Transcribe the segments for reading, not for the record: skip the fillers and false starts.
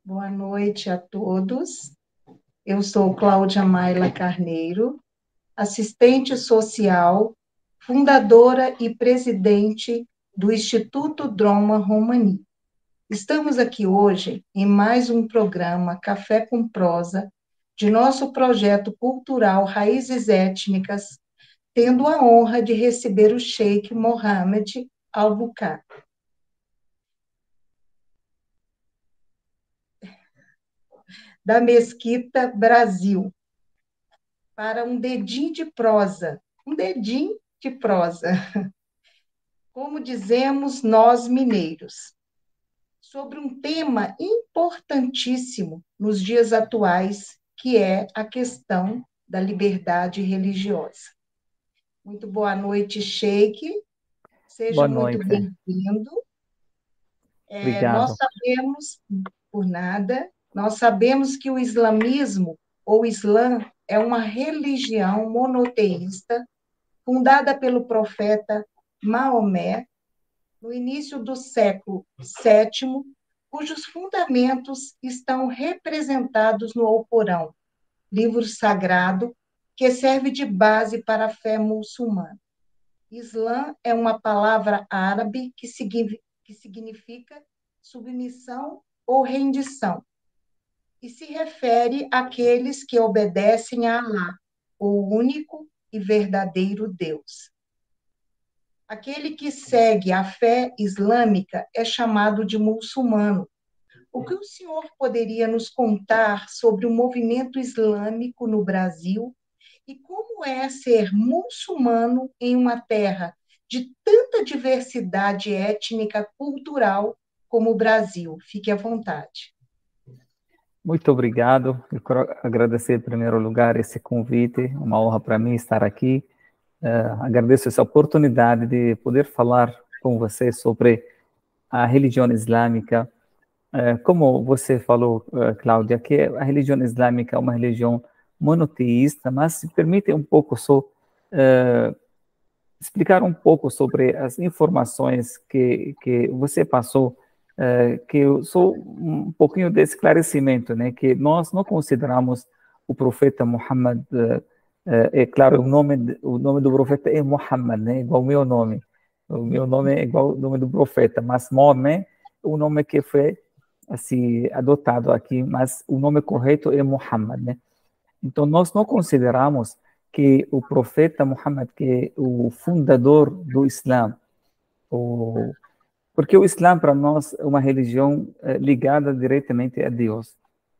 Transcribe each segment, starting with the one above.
Boa noite a todos. Eu sou Cláudia Maila Carneiro, assistente social, fundadora e presidente do Instituto Droma Romani. Estamos aqui hoje em mais um programa Café com Prosa, de nosso projeto cultural Raízes Étnicas, tendo a honra de receber o Sheikh Mohammed Al-Bucar, da Mesquita Brasil, para um dedinho de prosa. Um dedinho de prosa. Como dizemos nós mineiros, sobre um tema importantíssimo nos dias atuais, que é a questão da liberdade religiosa. Muito boa noite, Sheik. Seja Boa muito noite, bem-vindo. Nós obrigado. sabemos, por nada, nós sabemos que o islamismo, ou Islã, é uma religião monoteísta fundada pelo profeta Maomé no início do século VII, cujos fundamentos estão representados no Alcorão, livro sagrado que serve de base para a fé muçulmana. Islã é uma palavra árabe que significa submissão ou rendição, e se refere àqueles que obedecem a Alá, o único e verdadeiro Deus. Aquele que segue a fé islâmica é chamado de muçulmano. O que o senhor poderia nos contar sobre o movimento islâmico no Brasil e como é ser muçulmano em uma terra de tanta diversidade étnica, cultural como o Brasil? Fique à vontade. Muito obrigado. Eu quero agradecer, em primeiro lugar, esse convite. Uma honra para mim estar aqui. Agradeço essa oportunidade de poder falar com você sobre a religião islâmica. Como você falou, Cláudia, que a religião islâmica é uma religião monoteísta, mas se permite um pouco só explicar um pouco sobre as informações que você passou, que eu sou um pouquinho de esclarecimento, né, que nós não consideramos o profeta Muhammad, é claro, o nome do profeta é Muhammad, né, igual o meu nome é igual ao nome do profeta, mas Maomé é o nome que foi assim adotado aqui, mas o nome correto é Muhammad, né? Então, nós não consideramos que o profeta Muhammad, que é o fundador do Islã, o, porque o Islã para nós é uma religião ligada diretamente a Deus,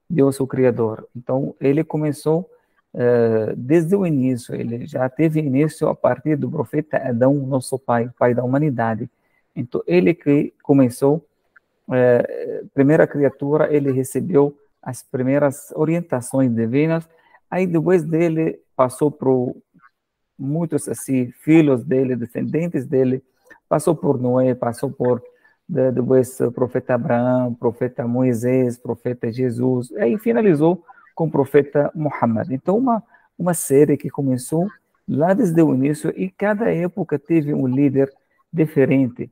Deus o Criador. Então, ele começou desde o início, ele já teve início a partir do profeta Adão, nosso pai, pai da humanidade. Então, ele que começou, primeira criatura, ele recebeu as primeiras orientações divinas. Aí depois dele passou por muitos assim filhos dele, descendentes dele, passou por Noé, passou por depois o profeta Abraão, profeta Moisés, profeta Jesus, e aí finalizou com o profeta Muhammad. Então uma série que começou lá desde o início e cada época teve um líder diferente.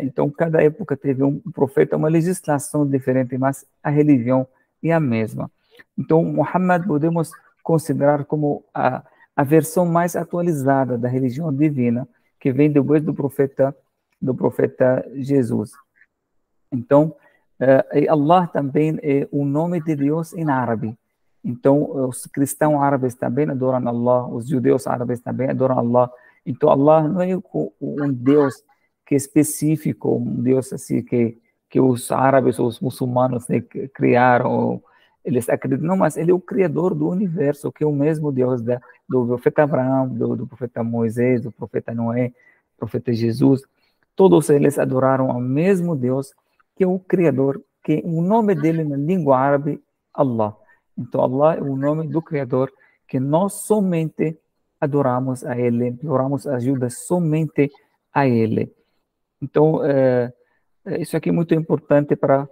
Então, cada época teve um profeta, uma legislação diferente, mas a religião é a mesma. Então, Muhammad podemos considerar como a versão mais atualizada da religião divina, que vem depois do profeta Jesus. Então, Allah também é o nome de Deus em árabe. Então, os cristãos árabes também adoram Allah, os judeus árabes também adoram Allah. Então, Allah não é um Deus que é específico, um Deus assim que os árabes, os muçulmanos, né, criaram, eles acreditam, não, mas ele é o criador do universo, que é o mesmo Deus do profeta Abraão, do profeta Moisés, do profeta Noé, do profeta Jesus. Todos eles adoraram ao mesmo Deus, que é o Criador, que o nome dele na língua árabe, Allah. Então, Allah é o nome do Criador, que nós somente adoramos a Ele, imploramos ajuda somente a Ele. Então, isso aqui é muito importante para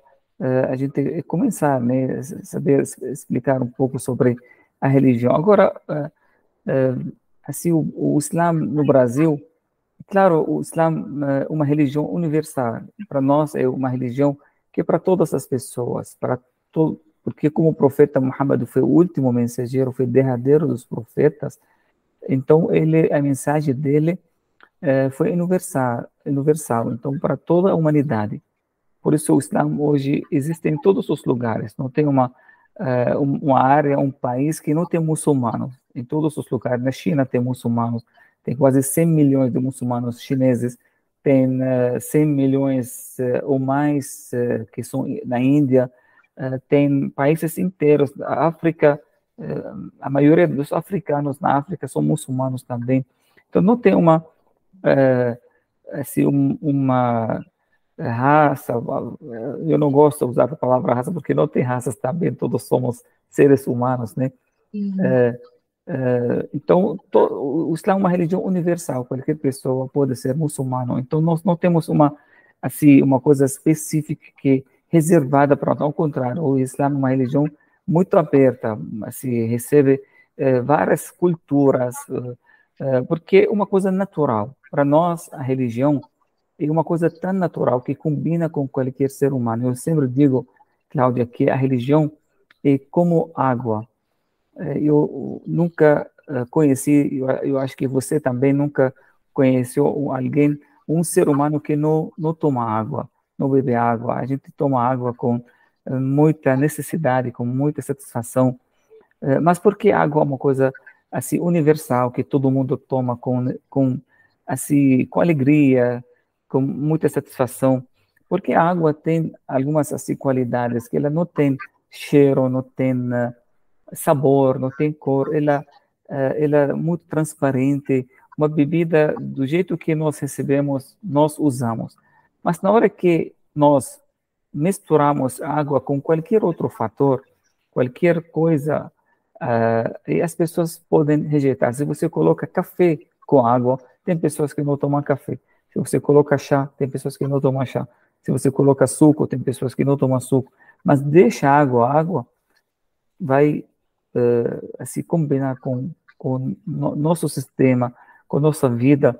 a gente começar, né, saber explicar um pouco sobre a religião. Agora, assim, o Islã no Brasil, claro, o Islã é uma religião universal. Para nós é uma religião que para todas as pessoas, porque como o profeta Muhammad foi o último mensageiro, foi o derradeiro dos profetas, então a mensagem dele foi universal, então para toda a humanidade. Por isso o Islã hoje existe em todos os lugares, não tem uma área, um país que não tem muçulmanos. Em todos os lugares, na China tem muçulmanos, tem quase 100 milhões de muçulmanos chineses, tem 100 milhões ou mais que são na Índia, tem países inteiros, a África, a maioria dos africanos na África são muçulmanos também. Então não tem assim, uma raça, eu não gosto de usar a palavra raça, porque não tem raças também, todos somos seres humanos, né? Então, o Islã é uma religião universal, qualquer pessoa pode ser muçulmano, então nós não temos uma coisa específica que reservada para nós, ao contrário, o Islã é uma religião muito aberta, assim, recebe várias culturas, porque é uma coisa natural, para nós a religião é uma coisa tão natural que combina com qualquer ser humano. Eu sempre digo, Cláudia, que a religião é como água. Eu nunca conheci, eu acho que você também nunca conheceu alguém, um ser humano que não toma água, não bebe água. A gente toma água com muita necessidade, com muita satisfação. Mas porque a água é uma coisa assim universal que todo mundo toma assim com alegria, com muita satisfação? Porque a água tem algumas assim qualidades que ela não tem cheiro, não tem sabor, não tem cor, ela é muito transparente, uma bebida do jeito que nós recebemos, nós usamos. Mas na hora que nós misturamos água com qualquer outro fator, qualquer coisa, e as pessoas podem rejeitar. Se você coloca café com água, tem pessoas que não tomam café. Se você coloca chá, tem pessoas que não tomam chá. Se você coloca suco, tem pessoas que não tomam suco. Mas deixa a água vai assim combinar com nosso sistema, com nossa vida,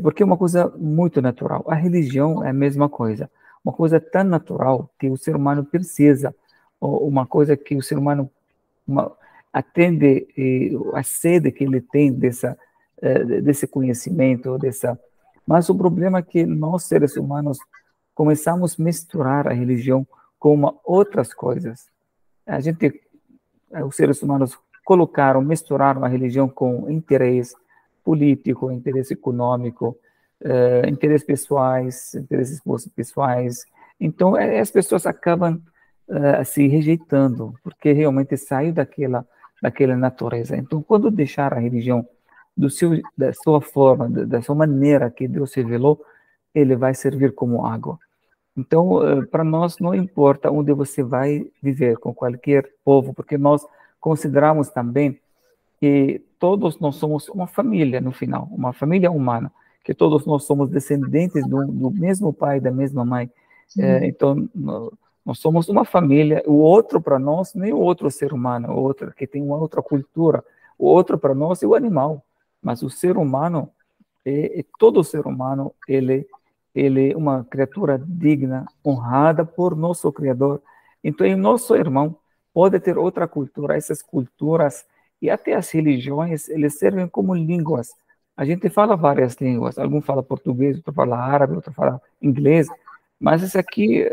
porque é uma coisa muito natural. A religião é a mesma coisa, uma coisa tão natural que o ser humano precisa, ou uma coisa que o ser humano atende a sede que ele tem desse conhecimento, Mas o problema é que nós, seres humanos, começamos a misturar a religião com outras coisas. Os seres humanos misturaram a religião com interesse político, interesse econômico, interesses pessoais. Então, as pessoas acabam se rejeitando, porque realmente saiu daquela natureza. Então, quando deixar a religião da sua forma, da sua maneira que Deus revelou, ele vai servir como água. Então, para nós não importa onde você vai viver, com qualquer povo, porque nós consideramos também que todos nós somos uma família no final, uma família humana, que todos nós somos descendentes do mesmo pai, da mesma mãe. Então, nós somos uma família. O outro para nós nem o outro ser humano, o outro que tem uma outra cultura. O outro para nós é o animal, mas o ser humano, todo ser humano, ele é uma criatura digna, honrada por nosso Criador. Então, em nosso irmão pode ter outra cultura, essas culturas e até as religiões, eles servem como línguas. A gente fala várias línguas, alguns falam português, outro fala árabe, outro fala inglês, mas isso aqui,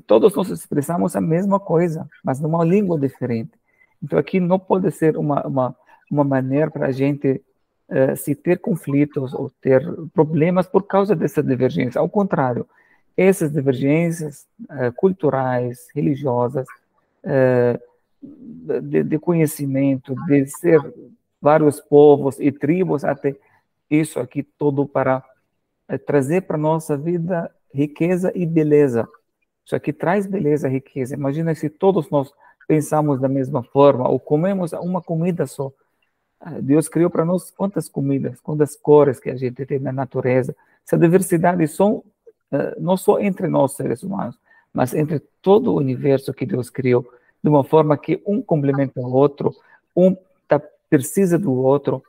todos nós expressamos a mesma coisa, mas numa língua diferente. Então, aqui não pode ser uma maneira para a gente se ter conflitos ou ter problemas por causa dessa divergência. Ao contrário, essas divergências culturais, religiosas, de conhecimento, de ser vários povos e tribos, até isso aqui tudo para trazer para a nossa vida riqueza e beleza. Isso aqui traz beleza e riqueza. Imagina se todos nós pensamos da mesma forma ou comemos uma comida só. Deus criou para nós quantas comidas, quantas cores que a gente tem na natureza. Essa diversidade não só entre nós, seres humanos, mas entre todo o universo que Deus criou, de uma forma que um complementa o outro, precisa do outro.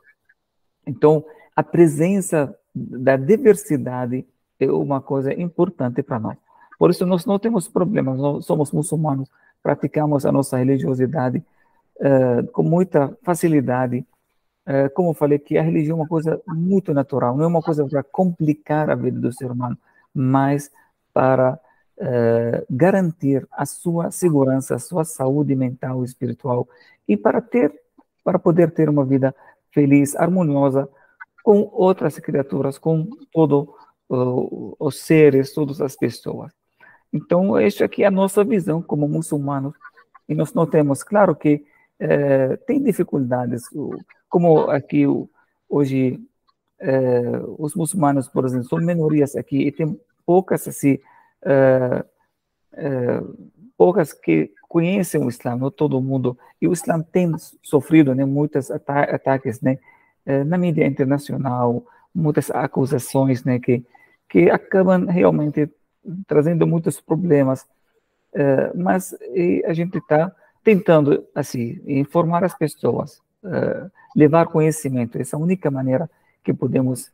Então, a presença da diversidade é uma coisa importante para nós. Por isso nós não temos problemas, nós somos muçulmanos, praticamos a nossa religiosidade com muita facilidade. Como eu falei, que a religião é uma coisa muito natural, não é uma coisa para complicar a vida do ser humano, mas para garantir a sua segurança, a sua saúde mental e espiritual, e para poder ter uma vida feliz, harmoniosa, com outras criaturas, com todos os seres, todas as pessoas. Então, esta aqui é a nossa visão como muçulmanos, e nós não temos, claro que tem dificuldades, como aqui hoje os muçulmanos, por exemplo, são minorias aqui, e tem poucas assim, poucas que conhecem o Islã, não todo mundo, e o Islã tem sofrido, né, muitos ataques, né, na mídia internacional, muitas acusações, né, que acabam realmente trazendo muitos problemas, mas a gente está tentando, assim, informar as pessoas, levar conhecimento. Essa é a única maneira que podemos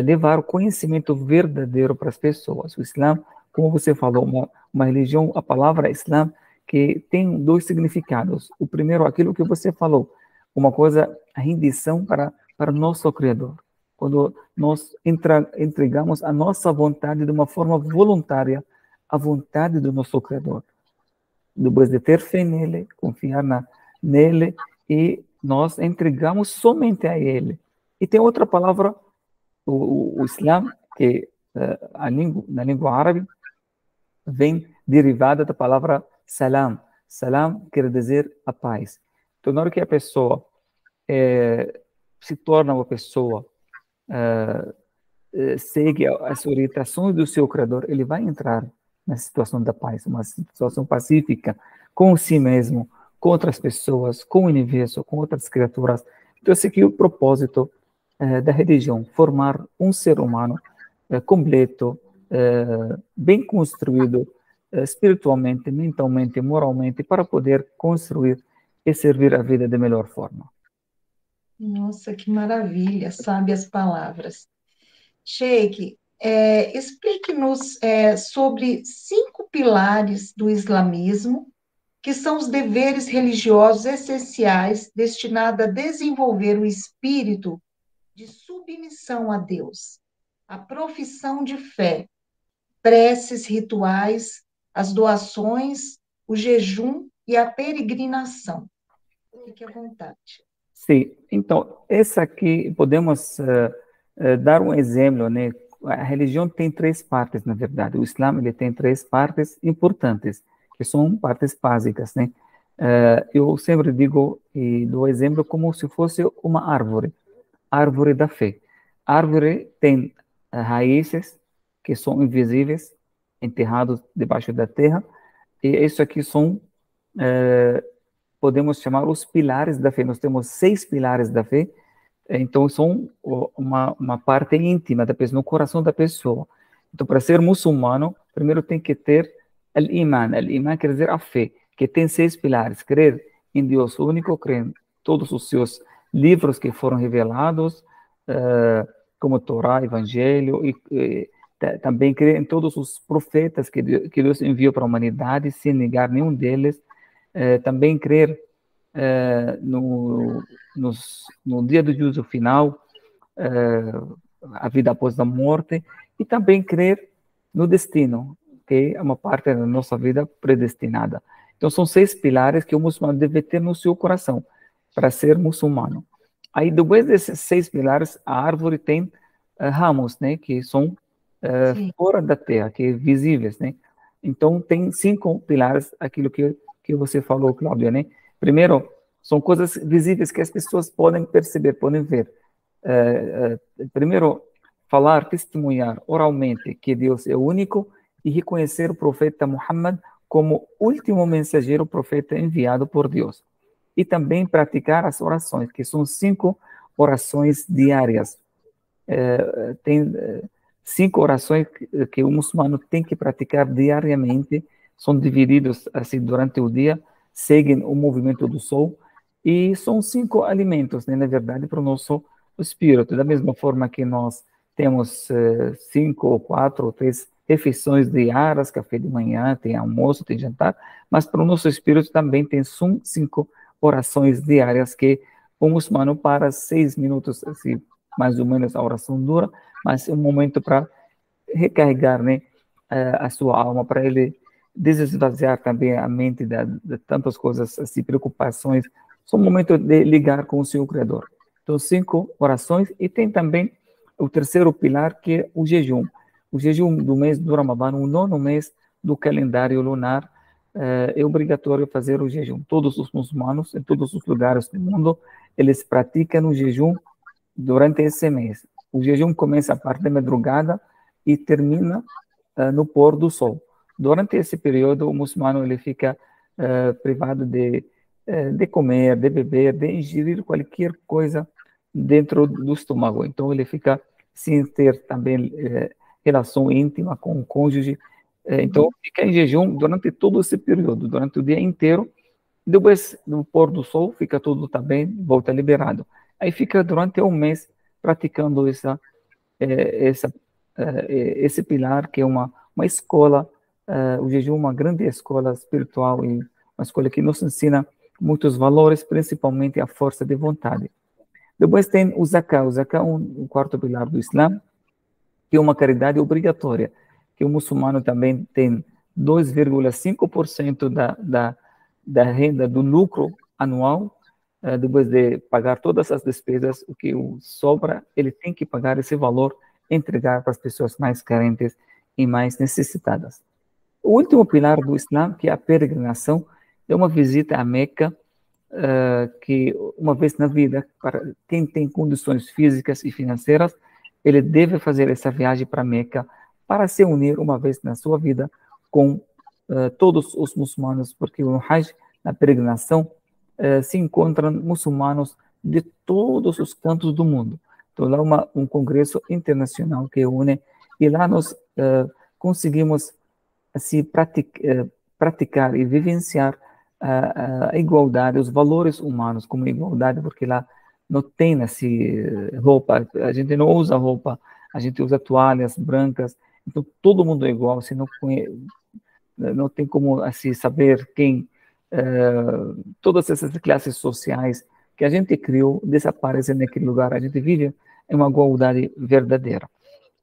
levar o conhecimento verdadeiro para as pessoas. O Islã, como você falou, uma religião, a palavra Islã, que tem dois significados. O primeiro, aquilo que você falou, uma coisa, a rendição para nosso Criador. Quando nós entregamos a nossa vontade de uma forma voluntária, a vontade do nosso Criador. Depois de ter fé nele, confiar nele, e nós entregamos somente a ele. E tem outra palavra, o Islã, que na língua árabe vem derivada da palavra salam. Salam quer dizer a paz. Então, na hora que a pessoa se torna uma pessoa, segue as orientações do seu Criador, ele vai entrar na situação da paz, uma situação pacífica com si mesmo, com outras pessoas, com o universo, com outras criaturas. Então, esse aqui é o propósito da religião, formar um ser humano completo, bem construído, espiritualmente, mentalmente, moralmente, para poder construir e servir a vida da melhor forma. Nossa, que maravilha, sabe as palavras. Sheikh, explique-nos sobre 5 pilares do islamismo, que são os deveres religiosos essenciais destinados a desenvolver o espírito de submissão a Deus, a profissão de fé, preces rituais, as doações, o jejum e a peregrinação. Fique à vontade. Sim, então, essa aqui, podemos dar um exemplo, né? A religião tem 3 partes, na verdade. O Islã, ele tem 3 partes importantes, que são partes básicas, né? Eu sempre digo e dou exemplo como se fosse uma árvore da fé. A árvore tem raízes que são invisíveis, enterrados debaixo da terra, e isso aqui são podemos chamar os pilares da fé. Nós temos 6 pilares da fé, então são uma parte íntima da pessoa, no coração da pessoa. Então, para ser muçulmano, primeiro tem que ter al-iman. Al-iman quer dizer a fé, que tem 6 pilares: crer em Deus único, crer em todos os seus livros que foram revelados, como Torá, Evangelho, e também crer em todos os profetas que Deus enviou para a humanidade, sem negar nenhum deles. Também crer no dia do juízo final, a vida após a morte, e também crer no destino, que é uma parte da nossa vida predestinada. Então, são 6 pilares que o muçulmano deve ter no seu coração para ser muçulmano. Aí, depois desses 6 pilares, a árvore tem ramos, né, que são fora da terra, que são visíveis, né? Então, tem 5 pilares, aquilo que você falou, Cláudia, né? Primeiro, são coisas visíveis que as pessoas podem perceber, podem ver. Primeiro, falar, testemunhar oralmente que Deus é único e reconhecer o profeta Muhammad como último mensageiro, profeta enviado por Deus. E também praticar as orações, que são 5 orações diárias. Tem 5 orações que o muçulmano tem que praticar diariamente, são divididos assim durante o dia, seguem o movimento do sol, e são 5 alimentos, né, na verdade, para o nosso espírito. Da mesma forma que nós temos 5 ou 4 ou 3 refeições diárias, café de manhã, tem almoço, tem jantar, mas para o nosso espírito também tem 5 orações diárias que o muçulmano para 6 minutos, assim, mais ou menos a oração dura, mas é um momento para recarregar, né, a sua alma, para ele desesvaziar também a mente de tantas coisas, assim, preocupações. São um momento de ligar com o seu Criador. Então, 5 orações, e tem também o terceiro pilar, que é o jejum. O jejum do mês do Ramadã, o nono mês do calendário lunar, é obrigatório fazer o jejum. Todos os muçulmanos, em todos os lugares do mundo, eles praticam o jejum durante esse mês. O jejum começa a partir da madrugada e termina no pôr do sol. Durante esse período, o muçulmano ele fica privado de comer, de beber, de ingerir qualquer coisa dentro do estômago. Então, ele fica sem ter também relação íntima com o cônjuge. Então, fica em jejum durante todo esse período, durante o dia inteiro. Depois do pôr do sol, fica tudo também, volta liberado. Aí fica durante um mês praticando essa, esse pilar, que é uma escola, o jejum é uma grande escola espiritual e uma escola que nos ensina muitos valores, principalmente a força de vontade. Depois tem o Zakah. O Zakah é um quarto pilar do Islã, que é uma caridade obrigatória, que o muçulmano também tem 2,5% da renda do lucro anual, depois de pagar todas as despesas, o que sobra, ele tem que pagar esse valor, entregar para as pessoas mais carentes e mais necessitadas. O último pilar do Islã, que é a peregrinação, é uma visita a Meca, que uma vez na vida, para quem tem condições físicas e financeiras, ele deve fazer essa viagem para Meca para se unir uma vez na sua vida com todos os muçulmanos, porque no Hajj, na peregrinação, se encontram muçulmanos de todos os cantos do mundo. Então, lá é um congresso internacional que une, e lá nós conseguimos assim, praticar e vivenciar a igualdade, os valores humanos como igualdade, porque lá não tem assim, roupa, a gente não usa roupa, a gente usa toalhas brancas, então todo mundo é igual, você não tem como assim, saber quem, todas essas classes sociais que a gente criou desaparecem naquele lugar, a gente vive em uma igualdade verdadeira.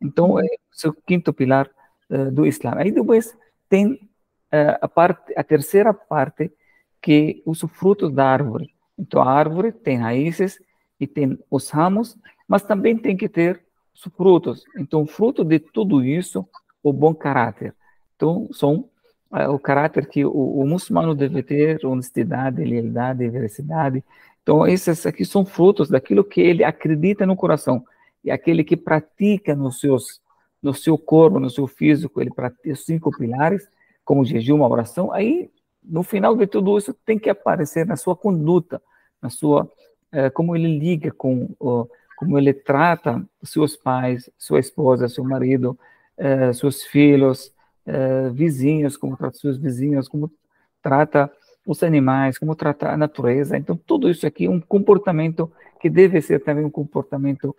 Então, é o seu quinto pilar do Islã. Aí depois tem a terceira parte, que os frutos da árvore. Então, a árvore tem raízes e tem os ramos, mas também tem que ter os frutos. Então, fruto de tudo isso, o bom caráter. Então, são o caráter que o muçulmano deve ter: honestidade, lealdade, veracidade. Então, esses aqui são frutos daquilo que ele acredita no coração. E aquele que pratica no seu corpo, no seu físico, ele pratica os 5 pilares, como jejum, a oração. Aí, no final de tudo isso, tem que aparecer na sua conduta, na sua, como ele liga como ele trata seus pais, sua esposa, seu marido, seus filhos, vizinhos, como trata seus vizinhos, como trata os animais, como trata a natureza. Então, tudo isso aqui é um comportamento que deve ser também um comportamento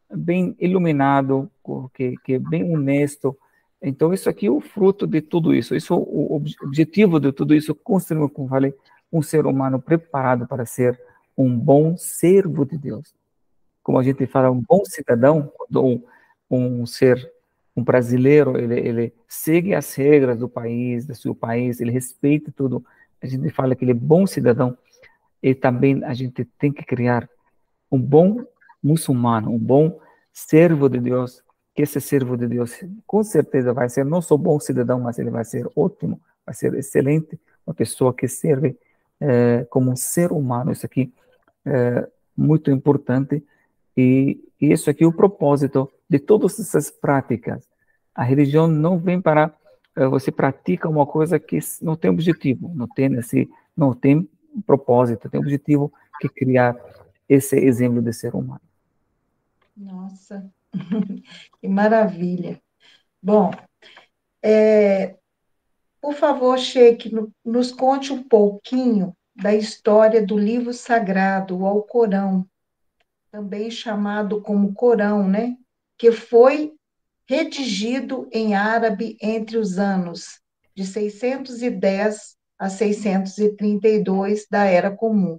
bem iluminado, que é bem honesto. Então, isso aqui é o fruto de tudo isso. Isso, o objetivo de tudo isso, construir, como falei, um ser humano preparado para ser um bom servo de Deus. Como a gente fala, um bom cidadão, quando um brasileiro, ele segue as regras do país, do seu país, ele respeita tudo. A gente fala que ele é bom cidadão. E também a gente tem que criar um bom muçulmano, um bom servo de Deus, que esse servo de Deus com certeza vai ser não só bom cidadão, mas ele vai ser ótimo, vai ser excelente, uma pessoa que serve como um ser humano. Isso aqui é muito importante, e isso aqui é o propósito de todas essas práticas. A religião não vem para você pratica uma coisa que não tem objetivo, não tem propósito, tem objetivo que criar esse exemplo de ser humano. Nossa, que maravilha. Bom, por favor, Sheik, nos conte um pouquinho da história do livro sagrado, o Alcorão, também chamado como Corão, né? Que foi redigido em árabe entre os anos de 610 a 632 da Era Comum,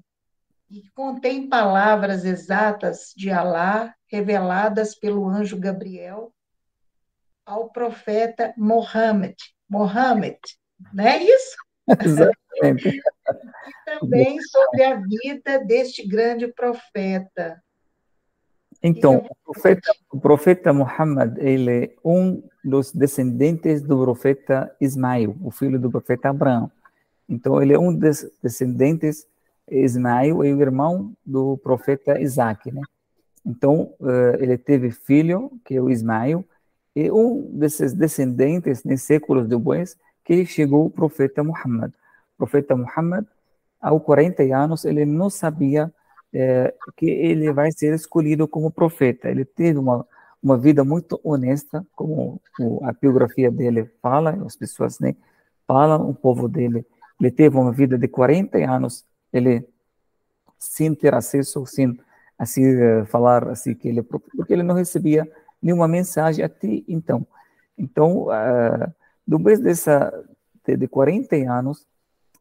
e contém palavras exatas de Alá reveladas pelo anjo Gabriel ao profeta Mohammed. Mohammed, não é isso? Exatamente. E também sobre a vida deste grande profeta. Então, o profeta Muhammad, ele é um dos descendentes do profeta Ismael, o filho do profeta Abraão. Então, ele é um dos descendentes, Ismael é o irmão do profeta Isaac, né? Então, ele teve filho, que é o Ismael, e um desses descendentes, né, séculos depois, que chegou o profeta Muhammad. O profeta Muhammad, aos 40 anos, ele não sabia que ele vai ser escolhido como profeta. Ele teve uma vida muito honesta, como a biografia dele fala, as pessoas, né, falam, o povo dele. Ele teve uma vida de 40 anos, ele sem ter acesso, sem assim falar assim que ele, porque ele não recebia nenhuma mensagem até então. Então, depois de 40 anos,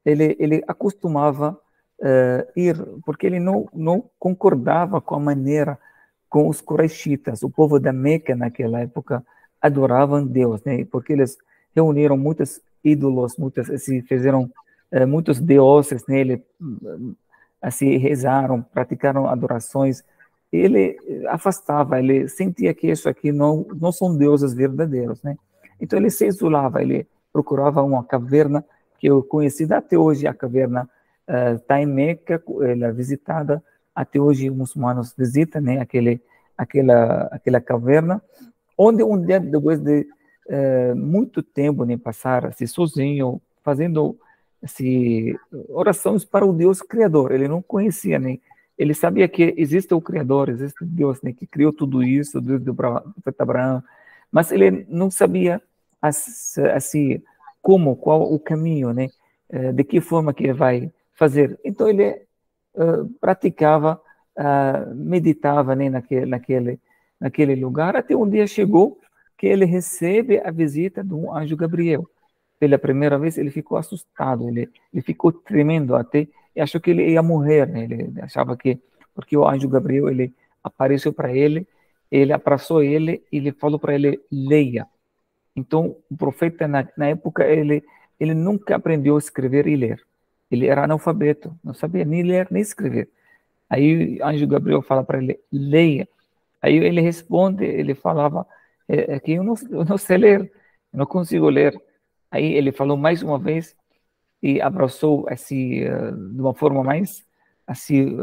ele acostumava ir, porque ele não concordava com a maneira com os Quraishitas, o povo da Meca naquela época adoravam Deus, né? Porque eles reuniram muitos ídolos, assim, fizeram muitos deuses, né? Ele, assim, rezaram, praticaram adorações. Ele afastava, ele sentia que isso aqui não são deuses verdadeiros, né? Então ele se isolava, ele procurava uma caverna que eu conheci até hoje, a caverna está em Meca, ela é visitada até hoje, os muçulmanos visitam, né, aquela caverna, onde um dia, depois de muito tempo, né, passar assim, sozinho, fazendo assim, orações para o Deus Criador, ele não conhecia, né, ele sabia que existe o Criador, existe Deus, né, que criou tudo isso, Deus do profeta Abraão, mas ele não sabia assim, qual o caminho, né, de que forma que ele vai fazer. Então ele praticava, meditava, né, naquele lugar, até um dia chegou que ele recebe a visita do anjo Gabriel. Pela primeira vez ele ficou assustado, ele ficou tremendo até, e achou que ele ia morrer, né? Ele achava que, porque o anjo Gabriel, ele apareceu para ele abraçou ele e ele falou para ele, leia. Então, o profeta, na época, ele nunca aprendeu a escrever e ler. Ele era analfabeto, não sabia nem ler nem escrever. Aí, o anjo Gabriel fala para ele, leia. Aí ele responde, ele falava, que eu não sei ler, eu não consigo ler. Aí ele falou mais uma vez e abraçou, assim, de uma forma mais, assim,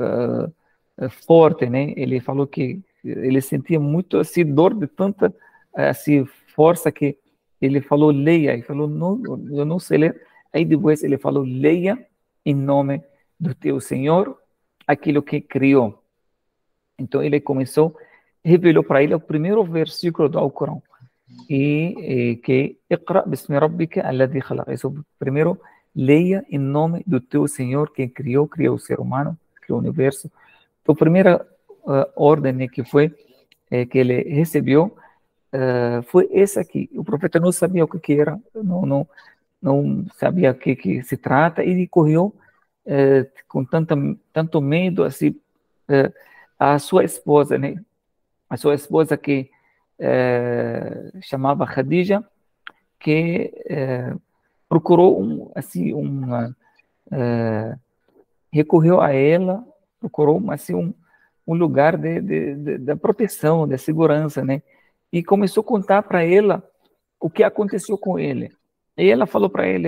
forte, né? Ele falou que ele sentia muito, assim, dor de tanta, assim, força que ele falou, leia. Ele falou, não, eu não sei ler. Aí depois ele falou, leia em nome do teu Senhor aquilo que criou. Então ele começou, revelou para ele o primeiro versículo do Alcorão, que Iqra bismi rabbika alladhi khalaq. Isso primeiro, leia em nome do teu Senhor que criou o ser humano, criou o universo. Então, a primeira ordem que foi que ele recebeu foi essa aqui. O profeta não sabia o que era, não sabia o que se trata, e ele correu com tanto medo, assim, a sua esposa, né? A sua esposa que chamava Khadija, que procurou assim recorreu a ela, procurou assim um lugar da proteção, da segurança, né? E começou a contar para ela o que aconteceu com ele. E ela falou para ele,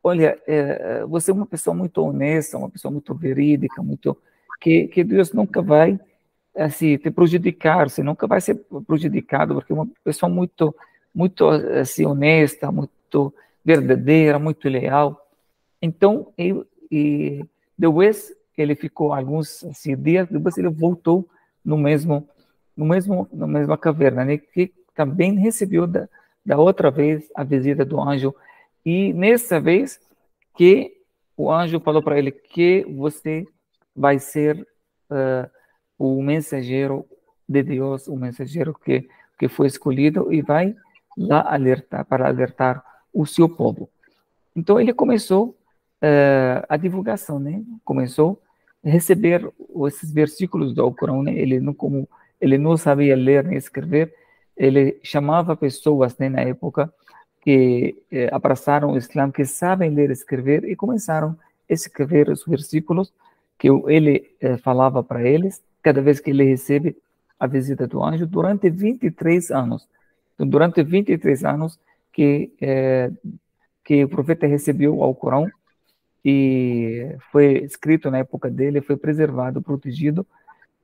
olha, você é uma pessoa muito honesta, uma pessoa muito verídica, que Deus nunca vai assim te prejudicar, você nunca vai ser prejudicado, porque é uma pessoa muito assim honesta, muito verdadeira, muito leal. Então, e depois ele ficou alguns assim, dias, depois ele voltou na mesma caverna, né, que também recebeu da outra vez a visita do anjo, e nessa vez que o anjo falou para ele que você vai ser o mensageiro de Deus, o mensageiro que que foi escolhido e vai lá alertar o seu povo. Então ele começou a divulgação, né? Começou a receber esses versículos do Alcorão, né? Ele não sabia ler nem escrever, ele chamava pessoas, né, na época que abraçaram o Islã, que sabem ler e escrever, e começaram a escrever os versículos que ele falava para eles, cada vez que ele recebe a visita do anjo, durante 23 anos. Então, durante 23 anos que o profeta recebeu o Alcorão, e foi escrito na época dele, foi preservado, protegido,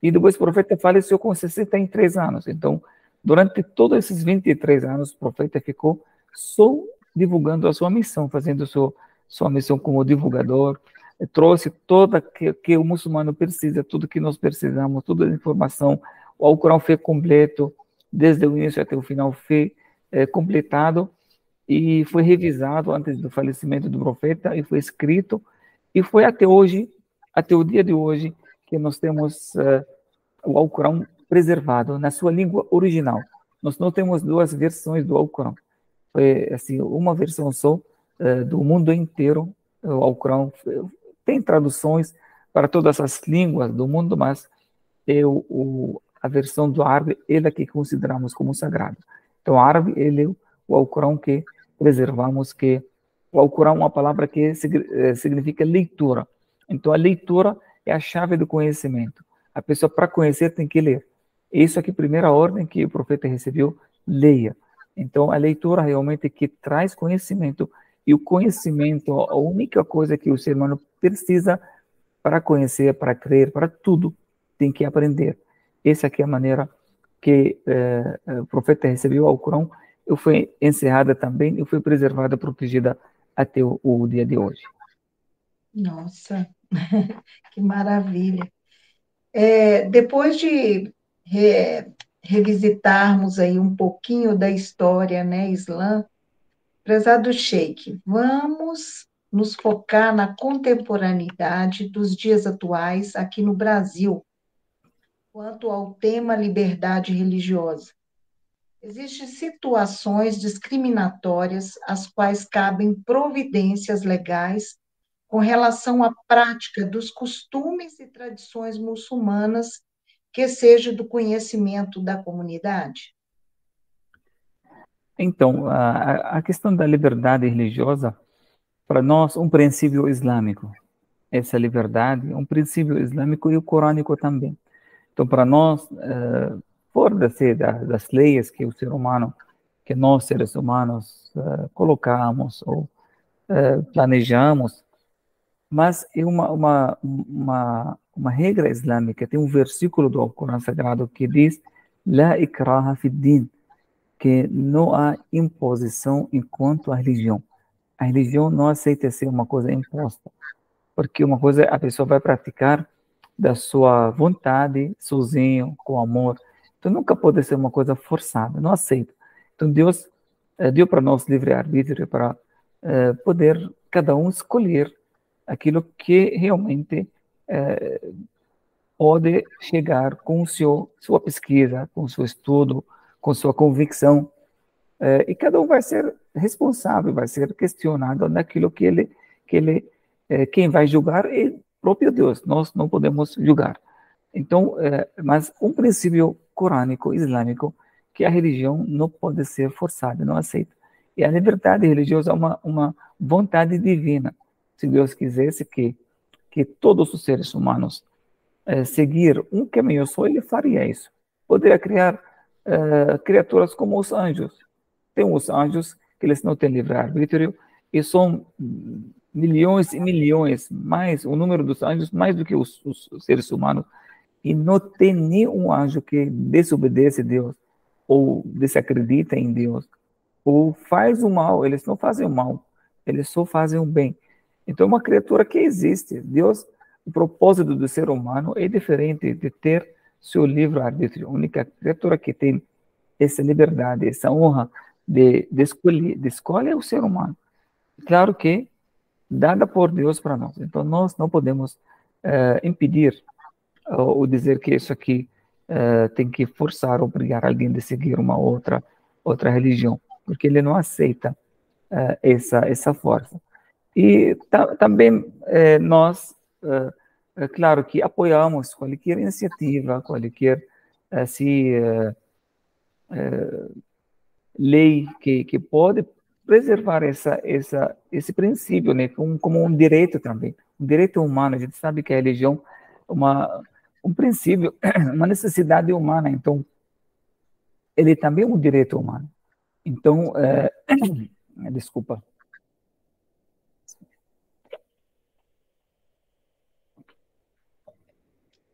e depois o profeta faleceu com 63 anos. Então, durante todos esses 23 anos, o profeta ficou só divulgando a sua missão, fazendo sua missão como divulgador, trouxe toda que o muçulmano precisa, tudo que nós precisamos, toda a informação. O Alcorão foi completo, desde o início até o final, foi completado, e foi revisado antes do falecimento do profeta, e foi escrito, e foi até hoje, até o dia de hoje, que nós temos o Alcorão preservado na sua língua original. Nós não temos duas versões do Alcorão. Foi assim, uma versão só do mundo inteiro. O Alcorão tem traduções para todas as línguas do mundo, mas a versão do árabe, ele é que consideramos como sagrado. Então, o árabe, ele é o Alcorão que preservamos, que o Alcorão é uma palavra que significa leitura. Então, a leitura é a chave do conhecimento. A pessoa, para conhecer, tem que ler. Isso aqui, primeira ordem que o profeta recebeu, leia. Então, a leitura realmente que traz conhecimento, e o conhecimento, a única coisa que o ser humano precisa para conhecer, para crer, para tudo, tem que aprender. Essa aqui é a maneira que o profeta recebeu o Alcorão, e foi encerrada também, e foi preservada, protegida até o dia de hoje. Nossa, que maravilha. Depois de revisitarmos aí um pouquinho da história, né, Islã, prezado Sheikh, vamos nos focar na contemporaneidade dos dias atuais aqui no Brasil, quanto ao tema liberdade religiosa. Existem situações discriminatórias às quais cabem providências legais com relação à prática dos costumes e tradições muçulmanas que seja do conhecimento da comunidade? Então, a questão da liberdade religiosa, para nós, um princípio islâmico. Essa liberdade é um princípio islâmico e o corânico também. Então, para nós, fora das leis que o ser humano, que nós, seres humanos, colocamos ou planejamos, mas é uma regra islâmica. Tem um versículo do Alcorão Sagrado que diz: La ikraha fi din, que não há imposição enquanto a religião. A religião não aceita ser uma coisa imposta, porque uma coisa a pessoa vai praticar da sua vontade, sozinho, com amor. Então nunca pode ser uma coisa forçada, não aceita. Então Deus deu para nós livre-arbítrio para poder cada um escolher aquilo que realmente pode chegar com sua pesquisa, com seu estudo, com sua convicção, e cada um vai ser responsável, vai ser questionado naquilo que quem vai julgar é o próprio Deus, nós não podemos julgar. Então, mas um princípio corânico, islâmico, que a religião não pode ser forçada, não aceita. E a liberdade religiosa é uma vontade divina. Se Deus quisesse que todos os seres humanos seguir um caminho só, ele faria isso. Poderia criar criaturas como os anjos. Tem os anjos que eles não têm livre-arbítrio e são milhões e milhões, mais o número dos anjos, mais do que os seres humanos. E não tem nenhum anjo que desobedece a Deus ou desacredita em Deus ou faz o mal. Eles não fazem o mal, eles só fazem o bem. Então, é uma criatura que existe. Deus, o propósito do ser humano é diferente de ter seu livre-arbítrio. A única criatura que tem essa liberdade, essa honra de escolher é o ser humano. Claro que dada por Deus para nós. Então, nós não podemos impedir ou dizer que isso aqui tem que forçar, obrigar alguém a seguir uma outra religião, porque ele não aceita essa força. E também nós, é claro que apoiamos qualquer iniciativa, qualquer assim, lei que pode preservar esse princípio, né, como um direito também, um direito humano. A gente sabe que a religião é um princípio, uma necessidade humana, então ele também é um direito humano. Então, desculpa.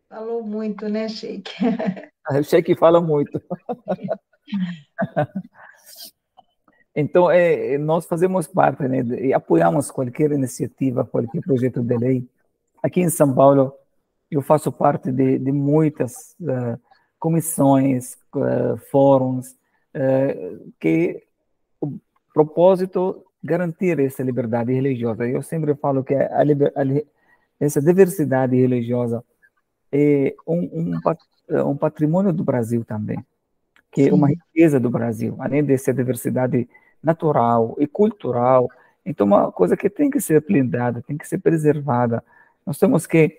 Falou muito, né, Sheik? O Sheik fala muito. Então, nós fazemos parte, né, e apoiamos qualquer iniciativa, qualquer projeto de lei. Aqui em São Paulo, eu faço parte de muitas comissões, fóruns, que o propósito garantir essa liberdade religiosa. Eu sempre falo que essa diversidade religiosa é um patrimônio do Brasil também, que é uma riqueza do Brasil, além dessa diversidade natural e cultural. Então, uma coisa que tem que ser blindada, tem que ser preservada. Nós temos que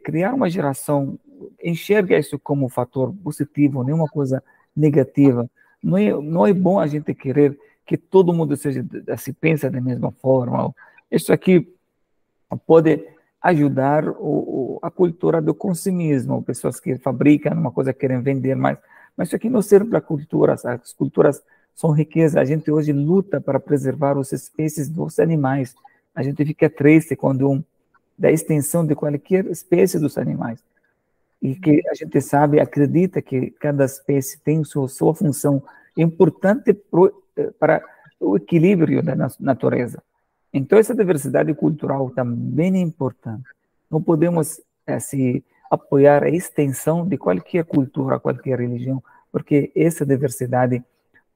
criar uma geração, enxerga isso como um fator positivo, não uma coisa negativa. Não é bom a gente querer que todo mundo se pensa da mesma forma. Isso aqui pode ajudar a cultura do consumismo, pessoas que fabricam uma coisa querem vender mais, mas isso aqui não serve para culturas. As culturas são riquezas. A gente hoje luta para preservar as espécies dos animais. A gente fica triste quando da extensão de qualquer espécie dos animais. E que a gente sabe, acredita que cada espécie tem sua função importante para o equilíbrio da natureza. Então, essa diversidade cultural também é importante. Não podemos assim, apoiar a extensão de qualquer cultura, qualquer religião, porque essa diversidade,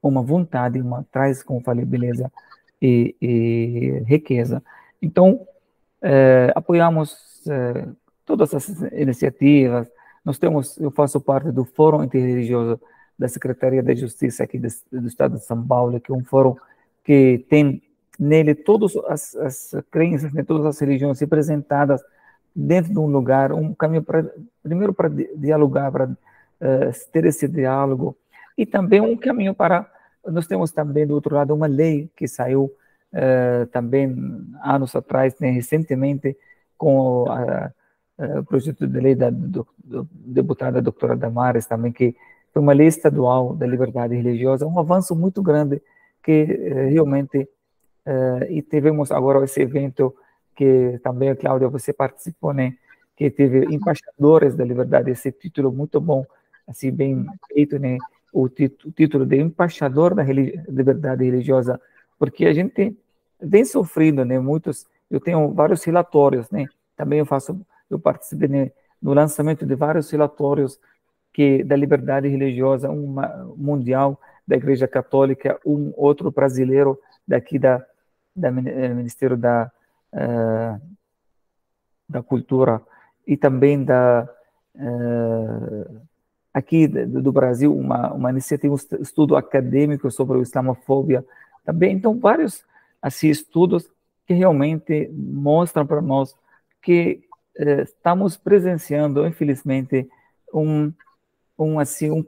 uma vontade, traz, como falei, beleza e riqueza. Então, apoiamos todas essas iniciativas. Eu faço parte do Fórum Interreligioso da Secretaria da Justiça aqui do Estado de São Paulo, que é um fórum que tem nele todas as crenças, né, todas as religiões representadas dentro de um lugar, um caminho primeiro para dialogar, para ter esse diálogo, e também um caminho nós temos também do outro lado uma lei que saiu também anos atrás, né, recentemente, com o projeto de lei da deputada doutora Damares também, que foi uma lei estadual da liberdade religiosa, um avanço muito grande que realmente e tivemos agora esse evento que também, Cláudia, você participou, né? Que teve embaixadores da liberdade, esse título muito bom, assim, bem feito, né? O título de embaixador da liberdade religiosa, porque a gente vem sofrendo, né? Eu tenho vários relatórios, né? Também eu participei, né, no lançamento de vários relatórios da liberdade religiosa, mundial da Igreja Católica, um outro brasileiro daqui da Ministério da Cultura e também aqui do Brasil, uma iniciativa, um estudo acadêmico sobre a islamofobia também. Então, vários assim, estudos que realmente mostram para nós que estamos presenciando, infelizmente, um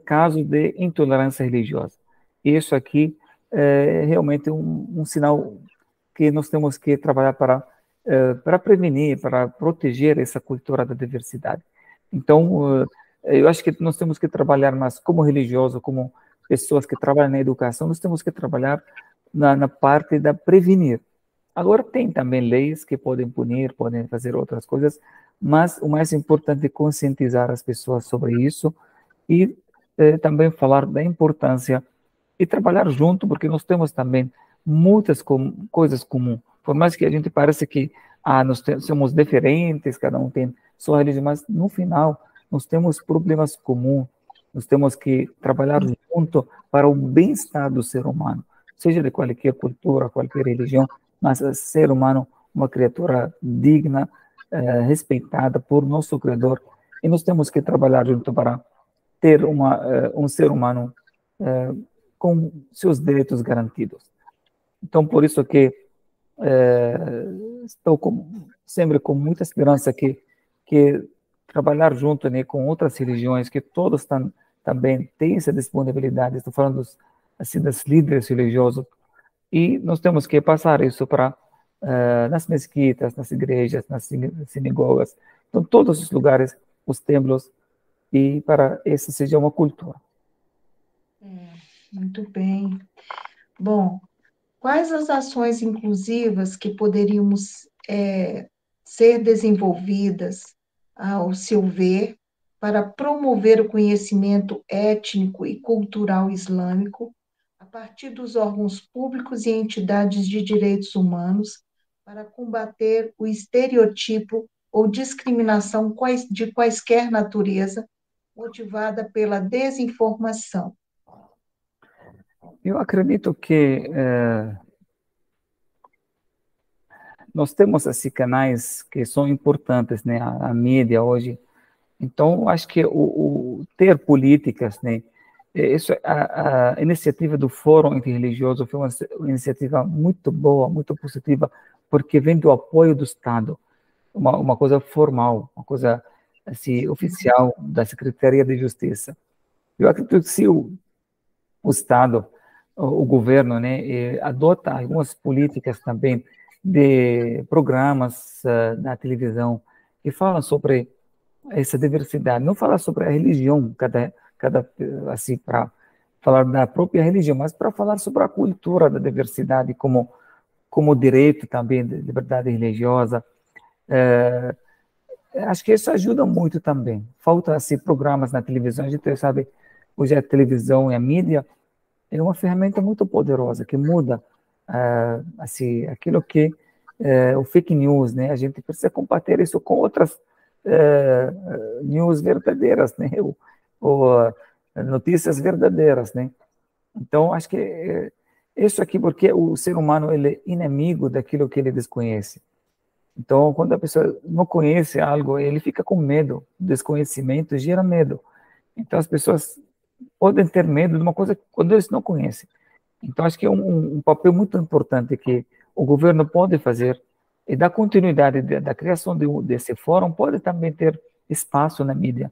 caso de intolerância religiosa. Isso aqui é realmente um sinal que nós temos que trabalhar para prevenir, para proteger essa cultura da diversidade. Então, eu acho que nós temos que trabalhar mais como religioso, como pessoas que trabalham na educação, nós temos que trabalhar na parte da prevenir. Agora, tem também leis que podem punir, podem fazer outras coisas, mas o mais importante é conscientizar as pessoas sobre isso e também falar da importância e trabalhar junto, porque nós temos também muitas coisas comuns. Por mais que a gente pareça que nós somos diferentes, cada um tem sua religião, mas no final nós temos problemas comuns, nós temos que trabalhar junto para o bem-estar do ser humano, seja de qualquer cultura, qualquer religião, mas ser humano, uma criatura digna, respeitada por nosso Criador. e nós temos que trabalhar junto para ter um ser humano com seus direitos garantidos. Então, por isso que estou sempre com muita esperança que trabalhar junto, né, com outras religiões, que todos também têm essa disponibilidade. Estou falando assim, das líderes religiosos, e nós temos que passar isso para nas mesquitas, nas igrejas, nas sinagogas, então todos os lugares, os templos, e para essa seja uma cultura. Muito bem. Bom, quais as ações inclusivas que poderíamos ser desenvolvidas, ao seu ver, para promover o conhecimento étnico e cultural islâmico a partir dos órgãos públicos e entidades de direitos humanos para combater o estereotipo ou discriminação de quaisquer natureza motivada pela desinformação? Eu acredito que nós temos assim canais que são importantes, né? A mídia hoje. Então, acho que o ter políticas, né? Isso, a iniciativa do Fórum Interreligioso foi uma iniciativa muito boa, muito positiva, porque vem do apoio do Estado, uma coisa formal, uma coisa assim oficial da Secretaria de Justiça. Eu acredito que se o Estado, o governo, né, adota algumas políticas também de programas na televisão que falam sobre essa diversidade, não falar sobre a religião, cada assim, para falar da própria religião, mas para falar sobre a cultura da diversidade como direito também de liberdade religiosa. Acho que isso ajuda muito também. Falta assim programas na televisão, a gente sabe, hoje a televisão e a mídia é uma ferramenta muito poderosa que muda assim aquilo que o fake news, né? A gente precisa combater isso com outras news verdadeiras, né? Ou notícias verdadeiras, né? Então acho que isso aqui porque o ser humano ele é inimigo daquilo que ele desconhece. Então quando a pessoa não conhece algo, ele fica com medo. Desconhecimento gera medo. Então as pessoas podem ter medo de uma coisa quando eles não conhecem. Então, acho que é um papel muito importante que o governo pode fazer e dar continuidade da criação desse fórum, pode também ter espaço na mídia,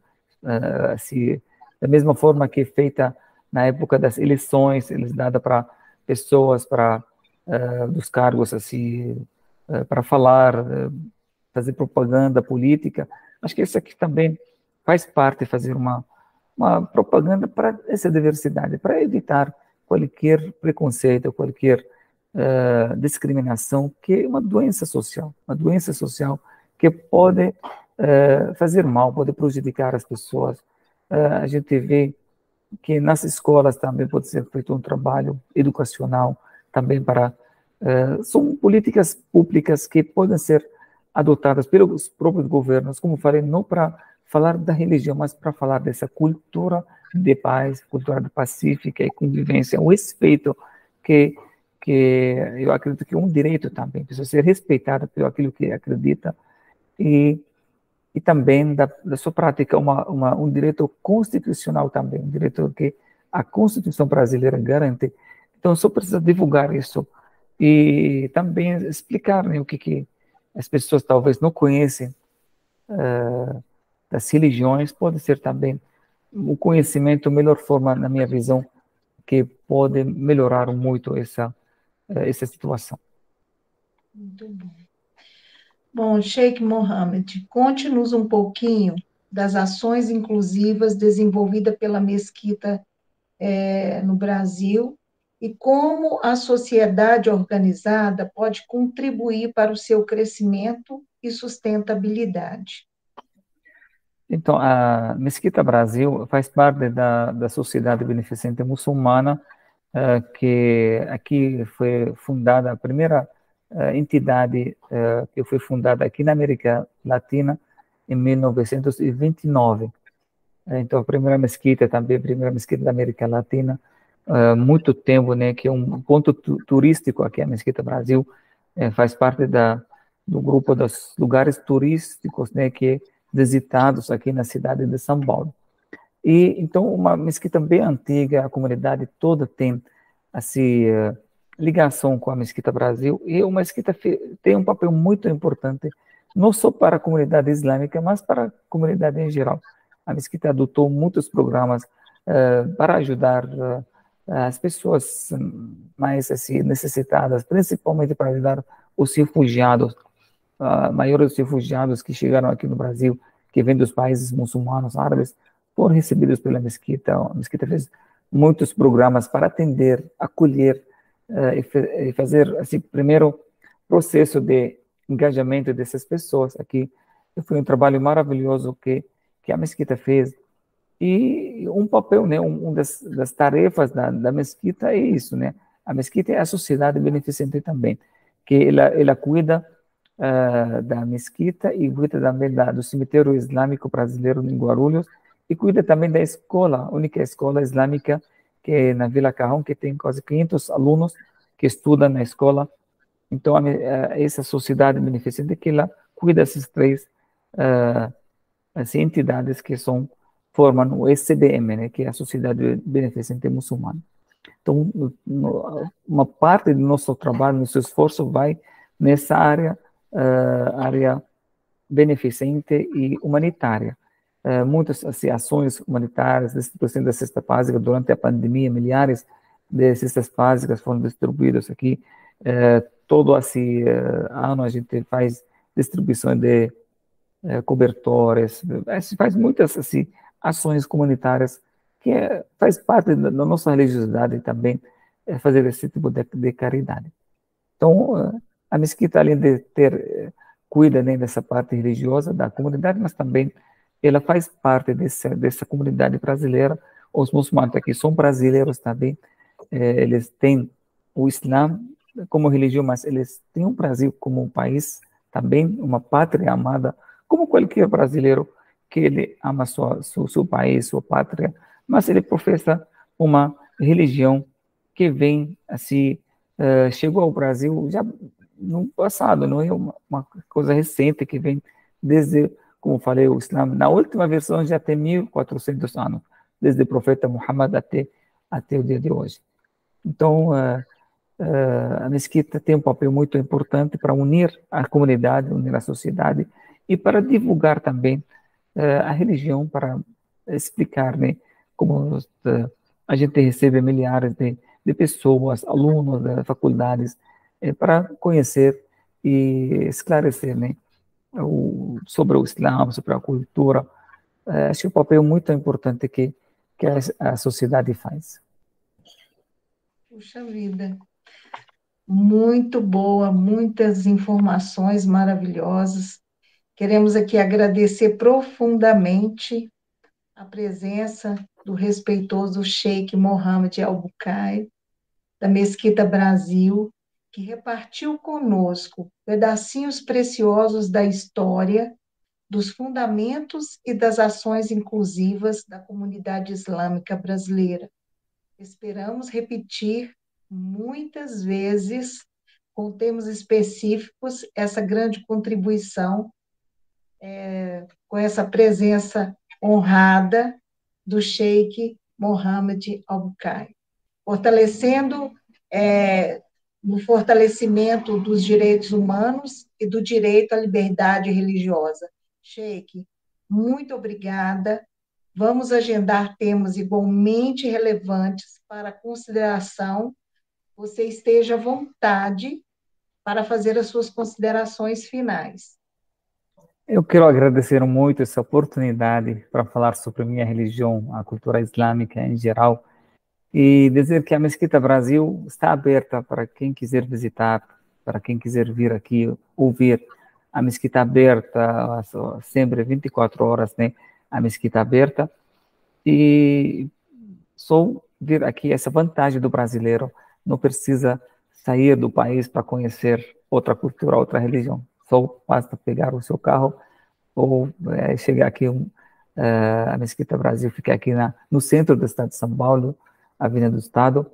assim, da mesma forma que é feita na época das eleições, eles dada para pessoas dos cargos assim, para falar, fazer propaganda política. Acho que isso aqui também faz parte, fazer uma propaganda para essa diversidade, para evitar qualquer preconceito, qualquer discriminação, que é uma doença social que pode fazer mal, pode prejudicar as pessoas. A gente vê que nas escolas também pode ser feito um trabalho educacional também são políticas públicas que podem ser adotadas pelos próprios governos, como falei, não para falar da religião, mas para falar dessa cultura de paz, cultura pacífica e convivência, o respeito que eu acredito que é um direito também, precisa ser respeitado pelo aquilo que acredita e também da sua prática um direito constitucional também, um direito que a Constituição brasileira garante. Então, só precisa divulgar isso e também explicar, né, o que as pessoas talvez não conhecem das religiões, pode ser também o conhecimento, a melhor forma, na minha visão, que pode melhorar muito essa situação. Muito bom. Bom, Sheikh Mohammed, conte-nos um pouquinho das ações inclusivas desenvolvidas pela Mesquita no Brasil e como a sociedade organizada pode contribuir para o seu crescimento e sustentabilidade. Então, a Mesquita Brasil faz parte da Sociedade Beneficente Muçulmana, que aqui foi fundada, a primeira entidade que foi fundada aqui na América Latina em 1929. Então, a primeira mesquita também, a primeira mesquita da América Latina, muito tempo, né, que é um ponto turístico aqui, a Mesquita Brasil, faz parte do grupo dos lugares turísticos, né, que visitados aqui na cidade de São Paulo. E então uma mesquita bem antiga, a comunidade toda tem assim ligação com a Mesquita Brasil, e a mesquita tem um papel muito importante não só para a comunidade islâmica, mas para a comunidade em geral. A mesquita adotou muitos programas para ajudar as pessoas mais assim necessitadas, principalmente para ajudar os refugiados, a maioria dos refugiados que chegaram aqui no Brasil, que vêm dos países muçulmanos, árabes, foram recebidos pela mesquita. A mesquita fez muitos programas para atender, acolher e fazer, assim, primeiro processo de engajamento dessas pessoas aqui. Foi um trabalho maravilhoso que a mesquita fez. E um papel, né, das tarefas da mesquita é isso, né? A mesquita é a sociedade beneficente também, que ela cuida da mesquita e cuida também do cemitério islâmico brasileiro em Guarulhos e cuida também da escola, a única escola islâmica que é na Vila Carrão, que tem quase 500 alunos que estudam na escola. Então, essa sociedade beneficente que ela cuida dessas três assim, entidades que formam o SBM, né, que é a Sociedade Beneficente Muçulmana. Então, uma parte do nosso trabalho, nosso esforço vai nessa área beneficente e humanitária. Muitas assim, ações humanitárias, distribuição da cesta básica durante a pandemia, milhares de cestas básicas foram distribuídas aqui. Todo assim, ano a gente faz distribuição de cobertores, faz muitas assim, ações comunitárias que faz parte da nossa religiosidade também fazer esse tipo de caridade. Então, a mesquita, além de cuida, né, dessa parte religiosa da comunidade, mas também ela faz parte dessa comunidade brasileira. Os muçulmanos aqui são brasileiros também, eles têm o Islã como religião, mas eles têm o Brasil como um país também, uma pátria amada, como qualquer brasileiro que ele ama seu país, sua pátria, mas ele professa uma religião que vem assim, chegou ao Brasil já no passado, não é uma coisa recente que vem desde, como falei, o Islã. Na última versão já tem 1400 anos, desde o profeta Muhammad até o dia de hoje. Então, a mesquita tem um papel muito importante para unir a comunidade, unir a sociedade e para divulgar também a religião, para explicar, né, como a gente recebe milhares de pessoas, alunos das faculdades, para conhecer e esclarecer, né, sobre o Islã, sobre a cultura. Acho que é um papel muito importante que a sociedade faz. Puxa vida, muito boa, muitas informações maravilhosas. Queremos aqui agradecer profundamente a presença do respeitoso Sheik Mohammed Al-Bukai, da Mesquita Brasil, que repartiu conosco pedacinhos preciosos da história, dos fundamentos e das ações inclusivas da comunidade islâmica brasileira. Esperamos repetir muitas vezes, com termos específicos, essa grande contribuição, com essa presença honrada do Sheik Mohammed Al-Bukai, fortalecendo no fortalecimento dos direitos humanos e do direito à liberdade religiosa. Sheik, muito obrigada. Vamos agendar temas igualmente relevantes para consideração. Você esteja à vontade para fazer as suas considerações finais. Eu quero agradecer muito essa oportunidade para falar sobre a minha religião, a cultura islâmica em geral, e dizer que a Mesquita Brasil está aberta para quem quiser visitar, para quem quiser vir aqui ouvir. A Mesquita aberta, sempre 24 horas, né? A Mesquita aberta. E só vir aqui, essa vantagem do brasileiro, não precisa sair do país para conhecer outra cultura, outra religião. Só basta pegar o seu carro ou chegar aqui, a Mesquita Brasil fica aqui no centro do estado de São Paulo, Avenida do Estado,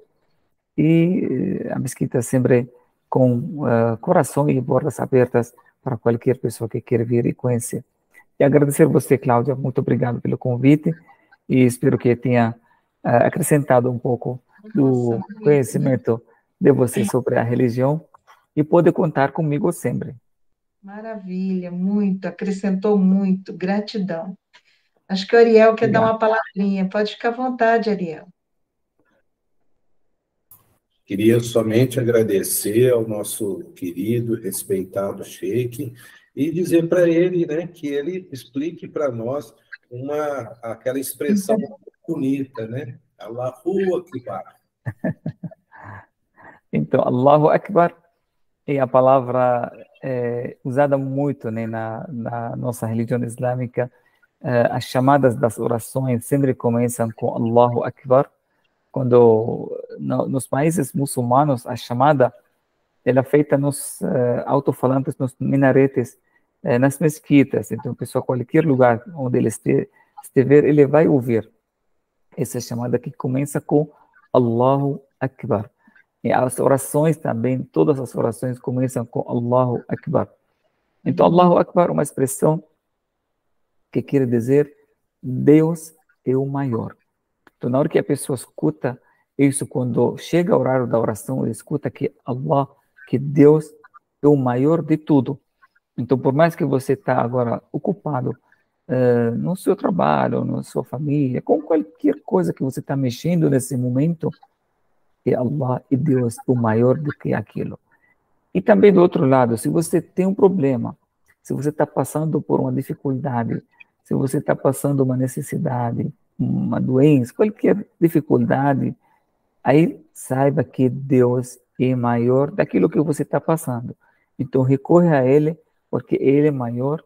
e a Mesquita sempre com coração e portas abertas para qualquer pessoa que queira vir e conhecer. E agradecer você, Cláudia, muito obrigado pelo convite e espero que tenha acrescentado um pouco Nossa, do muito. conhecimento de você sobre a religião e pode contar comigo sempre. Maravilha, muito, acrescentou muito, gratidão. Acho que o Ariel quer dar Obrigado. uma palavrinha, pode ficar à vontade, Ariel. Queria somente agradecer ao nosso querido, respeitado Sheik e dizer para ele, né, que ele explique para nós aquela expressão bonita, né? Allahu Akbar. Então, Allahu Akbar é a palavra usada muito, né, na nossa religião islâmica. As chamadas das orações sempre começam com Allahu Akbar. Quando nos países muçulmanos a chamada ela é feita nos alto-falantes, nos minaretes, nas mesquitas. Então, pessoal, qualquer lugar onde ele estiver, ele vai ouvir essa chamada que começa com Allahu Akbar. E as orações também, todas as orações começam com Allahu Akbar. Então, Allahu Akbar é uma expressão que quer dizer Deus é o maior. Então, na hora que a pessoa escuta isso, quando chega o horário da oração, ele escuta que Allah, que Deus é o maior de tudo. Então, por mais que você está agora ocupado no seu trabalho, na sua família, com qualquer coisa que você está mexendo nesse momento, que Allah e Deus é o maior do que aquilo. E também do outro lado, se você tem um problema, se você está passando por uma dificuldade, se você está passando uma necessidade, uma doença, qualquer dificuldade, aí saiba que Deus é maior daquilo que você está passando. Então recorre a Ele, porque Ele é maior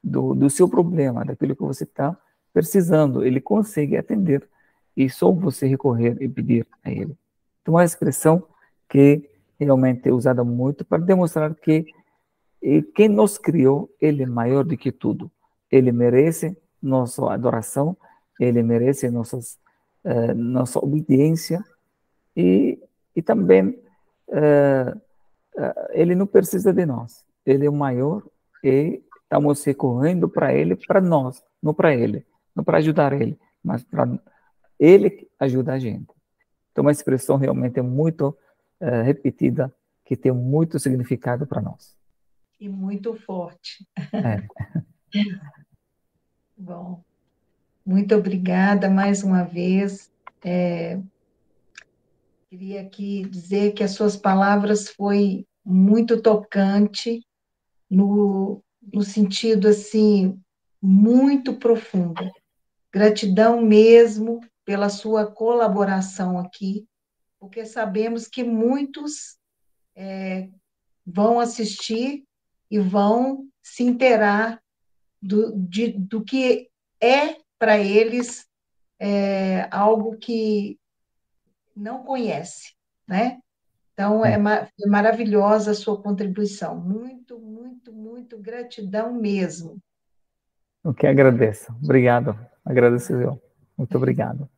do seu problema, daquilo que você está precisando. Ele consegue atender. E só você recorrer e pedir a Ele. Então, é uma expressão que realmente é usada muito para demonstrar que quem nos criou, Ele é maior do que tudo. Ele merece nossa adoração, Ele merece nossa obediência e também Ele não precisa de nós. Ele é o maior e estamos recorrendo para Ele, para nós, não para Ele, não para ajudar Ele, mas para Ele ajudar a gente. Então, uma expressão realmente muito repetida, que tem muito significado para nós. E muito forte. É. Bom, muito obrigada mais uma vez. Queria aqui dizer que as suas palavras foi muito tocante, no sentido, assim, muito profundo. Gratidão mesmo pela sua colaboração aqui, porque sabemos que muitos vão assistir e vão se inteirar do que é para eles algo que não conhece, né? Então, é maravilhosa a sua contribuição. Muito, muito, muito gratidão mesmo. Eu que agradeço. Obrigado. Agradeço eu. Muito obrigado.